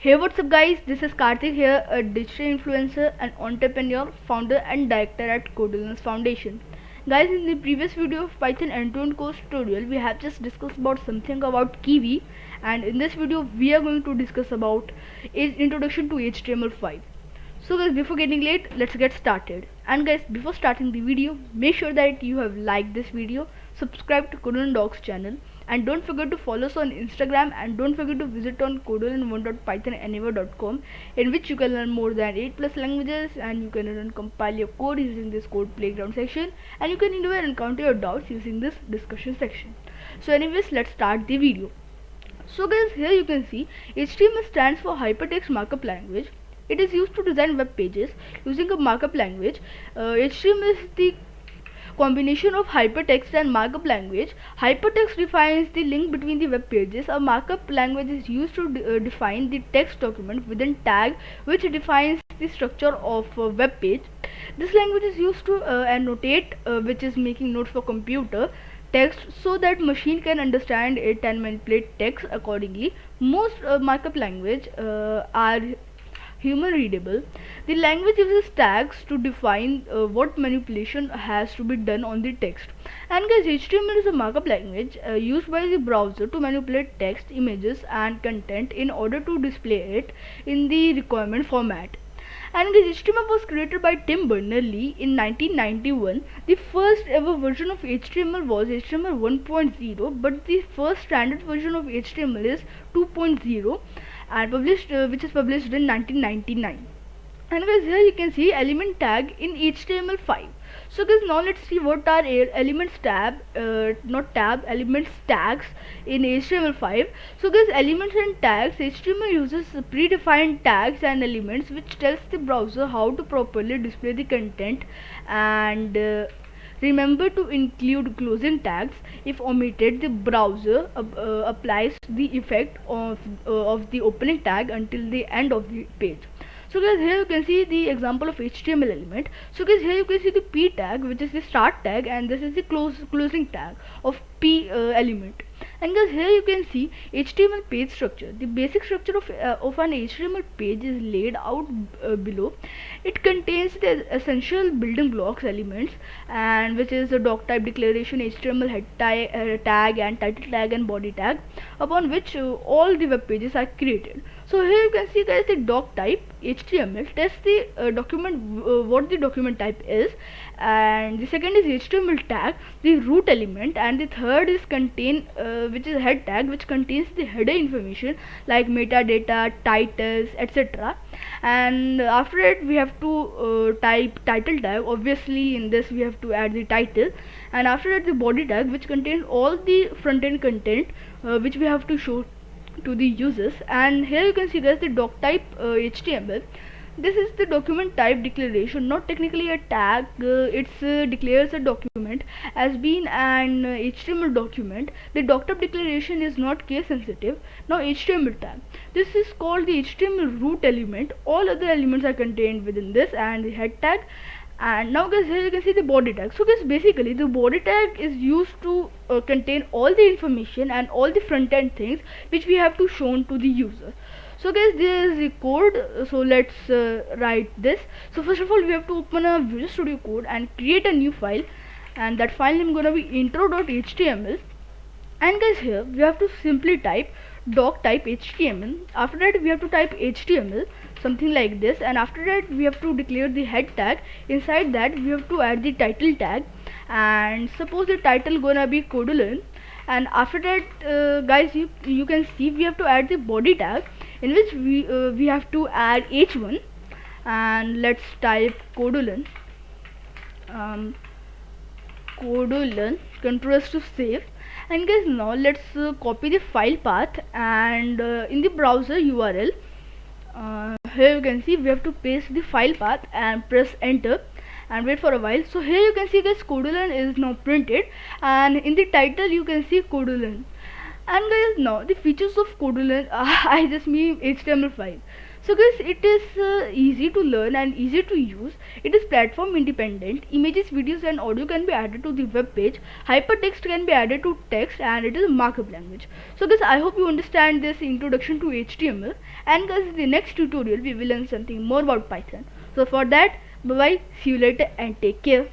Hey, what's up, guys? This is Karthik here, a digital influencer, an entrepreneur, founder, and director at Codolens Foundation. Guys, in the previous video of Python end-to-end course tutorial, we have just discussed about something about Kiwi, and in this video, we are going to discuss about its introduction to HTML5. So guys, before getting late, let's get started. And guys, before starting the video, make sure that you have liked this video, subscribe to Codolens Docs channel, and don't forget to follow us on Instagram, and don't forget to visit on codolens1.pythonanywhere.com, in which you can learn more than 8 plus languages, and you can run compile your code using this code playground section, and you can anywhere encounter your doubts using this discussion section. So anyways, let's start the video. So guys, here you can see HTML stands for Hypertext Markup Language. It is used to design web pages using a markup language. HTML is the combination of hypertext and markup language. Hypertext defines the link between the web pages. A markup language is used to define the text document within tag, which defines the structure of a web page. This language is used to annotate, which is making notes for computer text, so that machine can understand it and manipulate text accordingly. Most markup language are human readable. The language uses tags to define what manipulation has to be done on the text. And guys, HTML is a markup language used by the browser to manipulate text, images, and content in order to display it in the requirement format. And guys, HTML was created by Tim Berners-Lee in 1991. The first ever version of HTML was HTML 1.0, but the first standard version of HTML is 2.0, and which is published in 1999. And guys, here you can see element tag in HTML5. So guys, now let's see what are elements elements tags in HTML5. So guys, elements and tags, HTML uses predefined tags and elements which tells the browser how to properly display the content, and remember to include closing tags. If omitted, the browser applies the effect of the opening tag until the end of the page. So guys, here you can see the example of HTML element. So guys, here you can see the P tag, which is the start tag, and this is the closing tag of P element. And guys, here you can see HTML page structure. The basic structure of an HTML page is laid out below. It contains the essential building blocks elements, and which is the doc type declaration, HTML head tag, and title tag, and body tag, upon which all the web pages are created. So here you can see guys, the doc type HTML tests the document, what the document type is, and the second is HTML tag, the root element, and the third is which is head tag, which contains the header information like metadata, titles, etc. And after it, we have to type title tag. Obviously, in this we have to add the title, and after that the body tag, which contains all the front end content which we have to show to the users. And here you can see guys, the doc type HTML. This is the document type declaration, not technically a tag. It declares a document as being an HTML document. The doc type declaration is not case sensitive. Now HTML tag, this is called the HTML root element. All other elements are contained within this, and the head tag. And now guys, here you can see the body tag. So guys, basically the body tag is used to contain all the information and all the front end things which we have to shown to the user. So guys, there is the code. So let's write this. So first of all, we have to open a Visual Studio Code and create a new file, and that file name gonna be intro.html. And guys, here we have to simply type doc type HTML. After that, we have to type HTML, something like this, and after that we have to declare the head tag. Inside that, we have to add the title tag, and suppose the title gonna be Codolens. And after that, guys, you can see we have to add the body tag, in which we have to add h1, and let's type Codolens. Codolens, Ctrl S to save. And guys, now let's copy the file path, and in the browser URL, here you can see we have to paste the file path and press enter and wait for a while. So here you can see guys, Codolens is now printed, and in the title you can see Codolens. And guys, now the features of Codolens I just mean HTML5. So guys, it is easy to learn and easy to use. It is platform independent. Images, videos and audio can be added to the web page. Hypertext can be added to text, and it is a markup language. So guys, I hope you understand this introduction to HTML, and guys, in the next tutorial we will learn something more about Python. So for that, bye bye, see you later and take care.